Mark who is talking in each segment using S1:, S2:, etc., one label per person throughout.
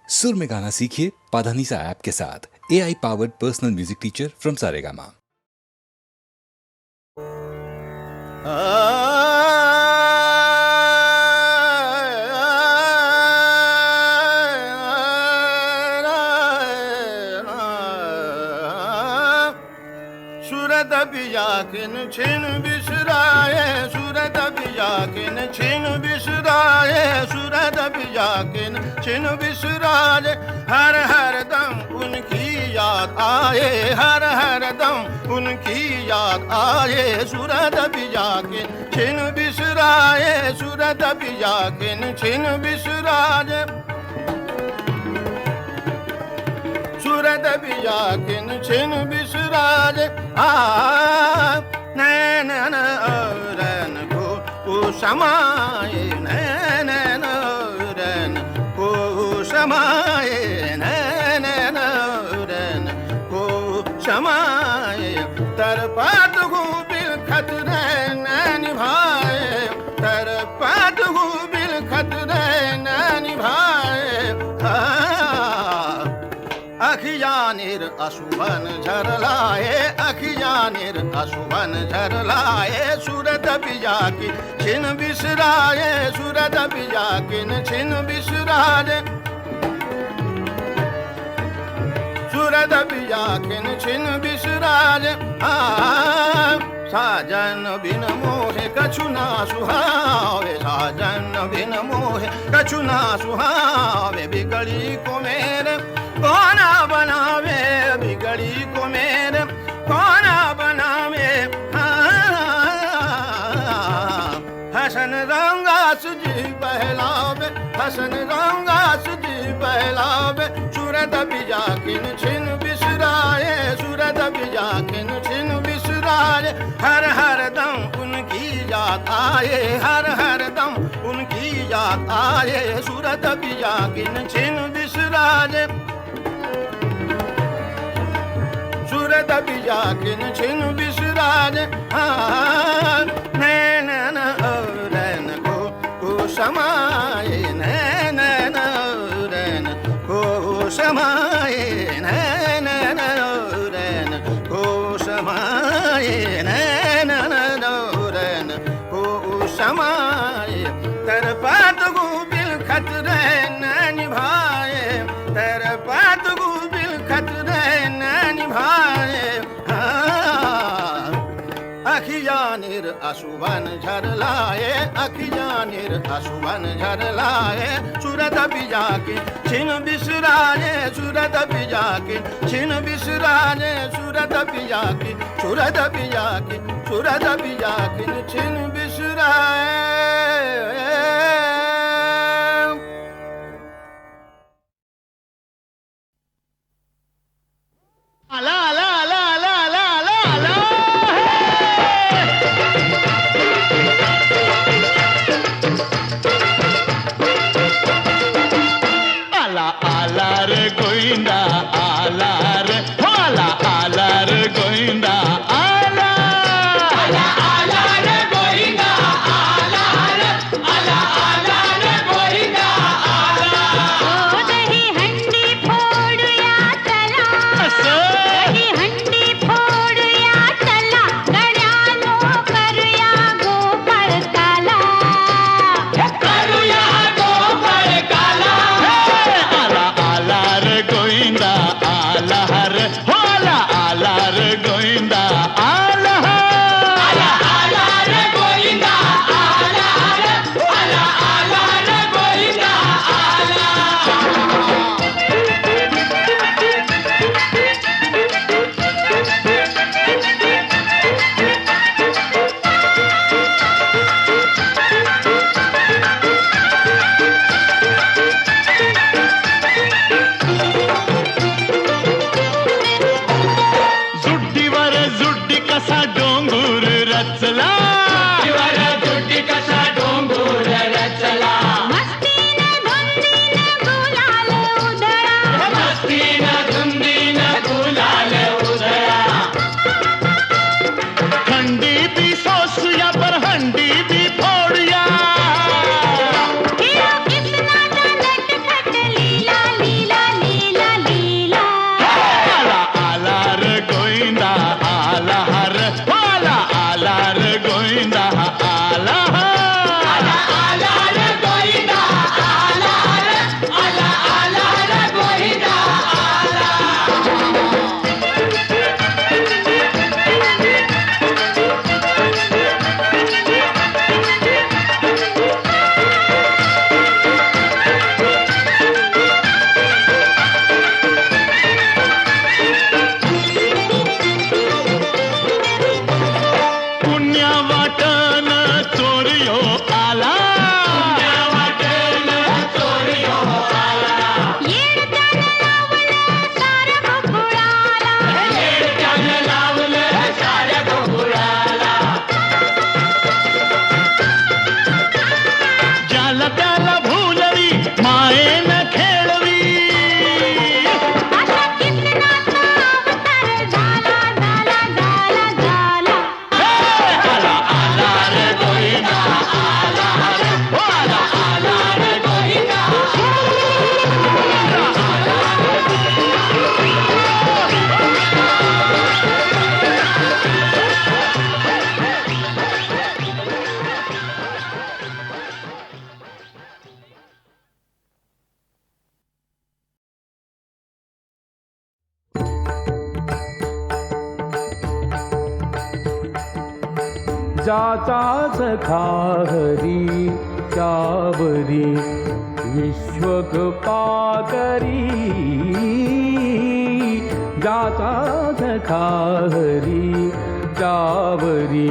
S1: सुर में गाना सीखिए पाधानीसा ऐप के साथ। AI powered personal music teacher from Saregama.
S2: Surat बिया किन छिन बिसराए, सूरत बिया किन छिन बिसराए, सूरत बिया किन छिन बिसराए। हर हर दम उनकी याद आए, हर हर दम उनकी याद आए। सूरत बिया किन छिन बिसराए, सूरत बिया किन छिन बिसराए। सूरत बिया किन छिन बिसराए। नैन रन को समाए, नैन रन को समाए, नैन रन को समाए। तरपात हो बिल खतरे नैन भाए, तरपात हो बिल खतरे नैन भाए। अखियानिर अशुभन झरलाए, अखियानिर अशुभन झरलाए। सूरत बिया की छिन बिसराए, सूरत बिया किन छिन बिसराए। सूरत बिया किन छिन बिसराए। साजन बिन मोहे कछु ना सुहावे, साजन बिन मोहे कछु ना सुहावे। बिगड़ी को मेरे कौना बनावे, बिगड़ी को मेरे कौना बनावे। हसन रंगा सुजी बहलावे, हसन रंगा सुजी बहलावे। सूरत बिया किन छिन बिसराए, सूरत बिया किन छिन बिसराए। हर हर दम उनकी याद आए, हर हर दम उनकी याद आए। सूरत बिया किन छिन बिसराए, सूरत बिया किन छिन बिसराए। नैन रन को समाए, नैन रन को समाए, नैन रन को समाए, नैन रन को समाए। तरपात को बिल खतरे नैन भाए, तरपात को बिल खतरे नैन भाए। अखियानिर अशुभन झरलाए, अखियानिर अशुभन झरलाए। सूरत बिया की छिन बिसराए, सूरत बिया की छिन बिसराए। सूरत बिया की, सूरत बिया की, सूरत बिया की छिन बिसराए। अला अला अला अला अला अला अला
S3: आला आला रे गोविंदा आला रे, आला आला रे गोविंदा आला, आला आला रे गोविंदा आला रे, आला आला रे गोविंदा आला।
S4: ओ दही हंडी फोडूया चला, दही हंडी फोडूया चला. गड्यानो करूया गोपाळ काला,
S3: करूया गोपाळ काला. आला आला रे गोविंदा
S5: जाचा सखा हरी त्यावरी विश्वकृपा करी जाचा सखा हरी त्यावरी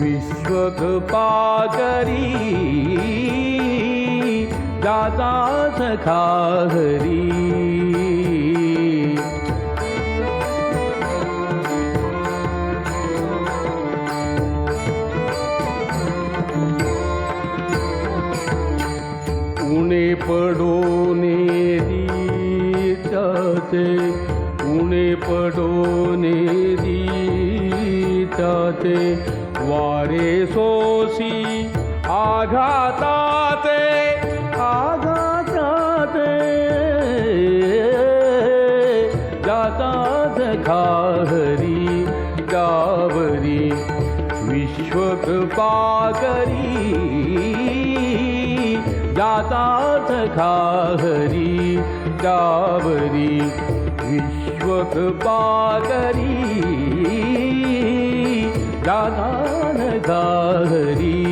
S5: विश्वकृपा करी जाचा सखा हरी उणे पडोने दीचाचे उणे पडोने दीचाचे वारे सोसी आघाताचे आघाताचे जाता सखा हरी त्यावरी विश्वकृपा करी जाता सखा हरी त्यावरी विश्वकृपा करी जाता सखा हरी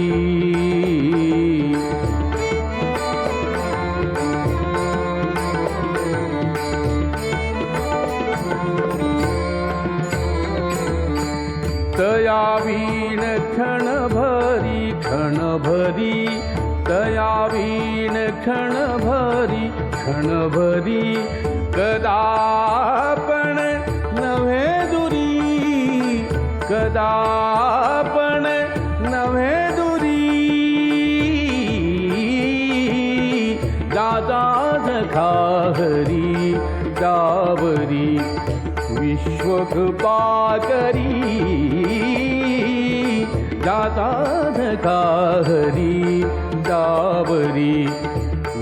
S5: तया वीण क्षण भरी तया वीण क्षण भरी कदापण नव्हे दुरी कदापण नव्हे दुरी जाता सखा हरी त्यावरी विश्वकृपा करी जाता सखा हरी त्यावरी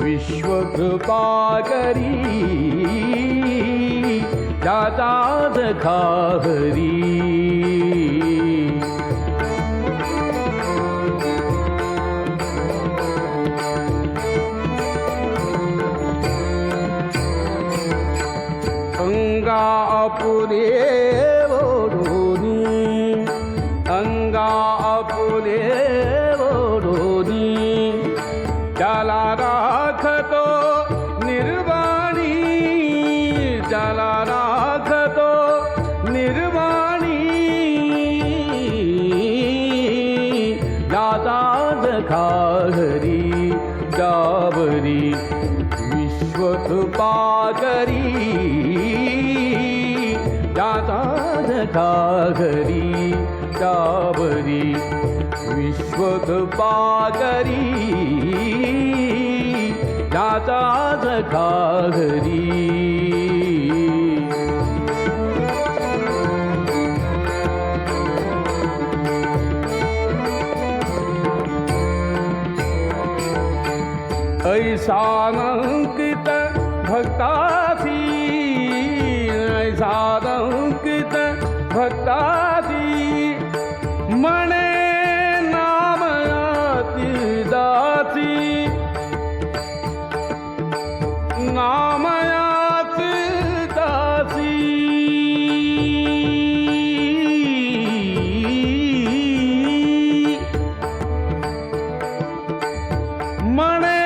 S5: विश्वकृपा करी जाता सखा हरी अंगा आपुले ओढोनी अंगा आपुले ओढोनी त्याला राखतो निर्वाणी त्याला राखतो निर्वाणी जाता सखा हरी त्यावरी विश्वकृपा करी जाता सखा हरी त्यावरी विश्वकृपा करी जाता सखा हरी ऐसानंकित भक्तासी ऐसानंकित भक्तासी मने नामयाती दासी नामयाती दासी मने मने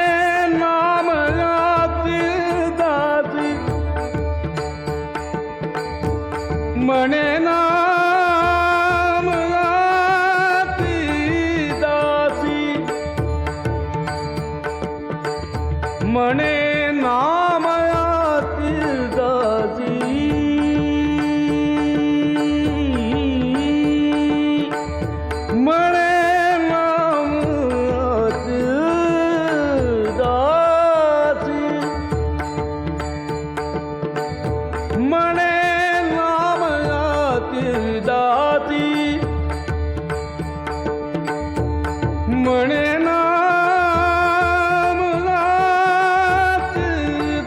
S5: नाम याती दासी मने नाम याती दासी मने नाम याती दासी मने दाती मने नाम याती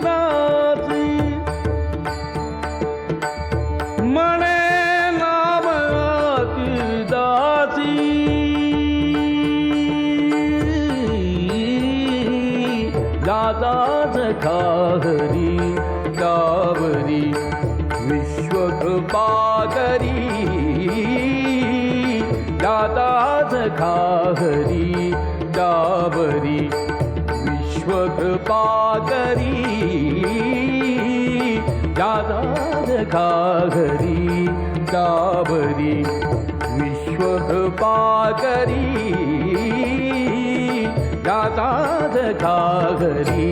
S5: दाती मने नाम याती दाती जाता सखा हरी त्यावरी विश्वकृपा करी जाता खाहरी डावरी विश्वकृपाकरी दादा खाहरी डावरी विश्वकृपाकरी दादा खाहरी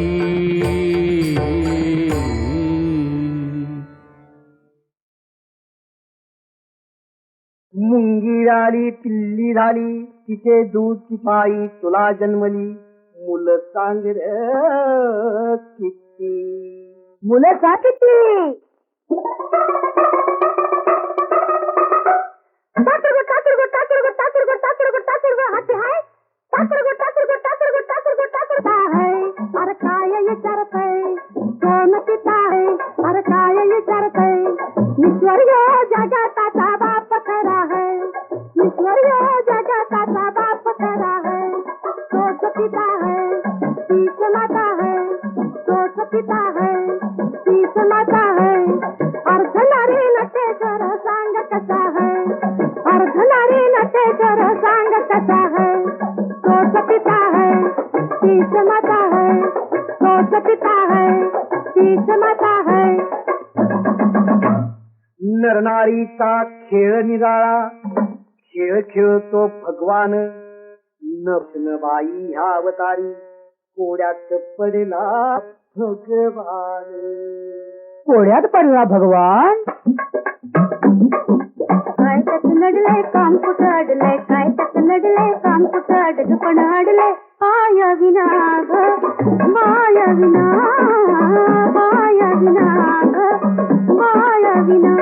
S6: मुंगी झाली पिल्ली झाली तिचे दूध पायी तुला जन्मली मुलं सांग रे किती मुलं सांग किती अरे काय विचारत आहे कोण पिता आहे अरे काय विचारत आहे ईश्वरीय जगताचा बाप खरा है ईश्वरीय जगताचा बाप खरा है तोच पिता है तीच माता है तोच पिता है तीच माता है अर्धनारी नटेश्वर सांग कसा है अर्धनारी नटेश्वर सांग कसा है तोच पिता है तीच माता है तोच पिता है तीच माता है नरनारीचा खेळ निराळा खेळ खेळतो भगवान नरसिंहबाई ह्या अवतारी कोड्यात पडला भगवान कोड्यात पडला भगवान काय त्यात नडले काम कुठं अडलंय काय त्यात नडले काम कुठं अडलं पण अडलंय माया विना ग माया विना माया विना ग माया विना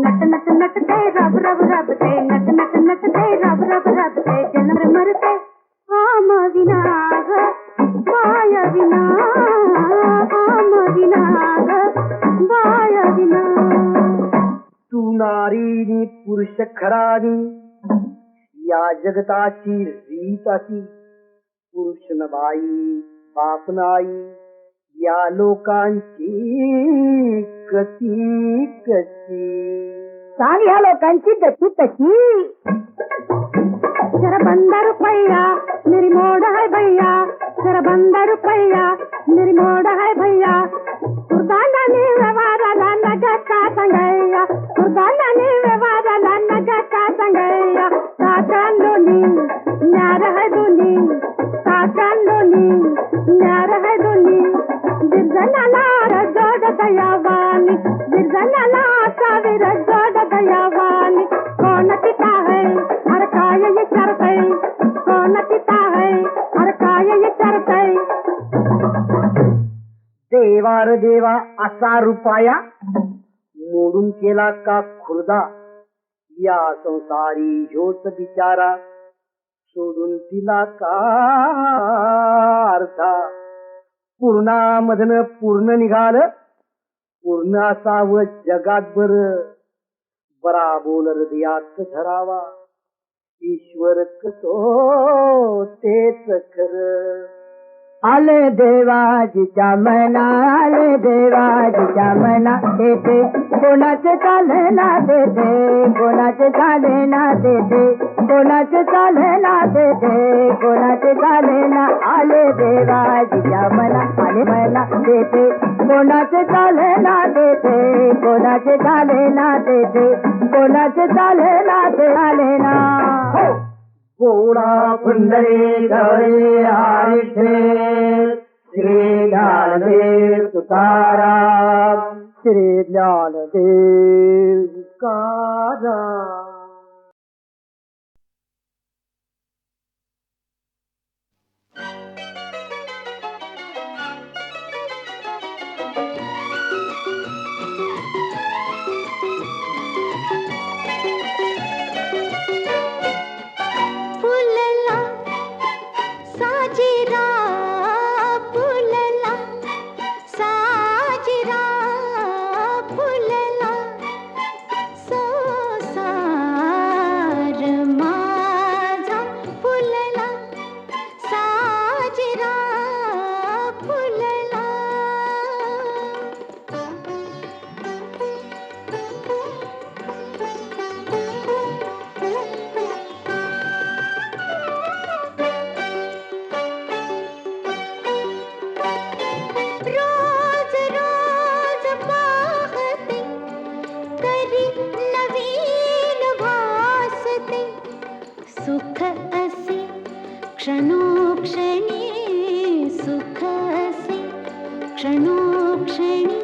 S6: नट नट नटते रब रब रबते नट नट नटते रब रब रबते जन्म मरते आम विना ग माया विना आम विना ग माया विना तू नारीनी पुरुष खरानी या जगताची रीत अशी पुरुष न बाई बाप नाही या लोकांची गती कशी सांग ह्या लोकांची गती कशी जरा बंदा रुपया मेरी मोड़ है भैया जरा बंदा रुपया मेरी मोड़ है भैया कुर्बानी व्यवहाराला नगता संगया कुर्बानी व्यवहाराला नगता संगया साकांडोनी न्यार है दोनी साकांडोनी न्यार है दोनी बिरजनाला जोड दयावानी बिरजनाला सावीर जोड दयावानी कोण पिता है हर काय विचारतय कोण पिता है हर काय विचारतय देवार देवा असा रुपाया मोडून केला का खुर्दा या संसारी ह्योच बिचारा सोडून दिला का अर्धा पूर्णामधन पूर्ण निघाल पूर्ण असावं जगात बर बरा बोल हृदयात धरावा ईश्वर तो तेच खर आले देवाजीच्या मना आले देवाजीच्या मना देते कोणाचे चाले ना देते कोणाचे चाले ना देते कोणाचे चाले ना देते कोणाचे चाले ना आले देवाजीच्या मना आले मना देते कोणाचे चाले ना देते कोणाचे चाले ना देते कोणाचे चाले ना ते आले ना गोडा पुंडरी गौरी हरिषे श्री ज्ञानदेव तुकाराम श्री ज्ञानदेव तुकाराम
S4: सा
S6: वेणी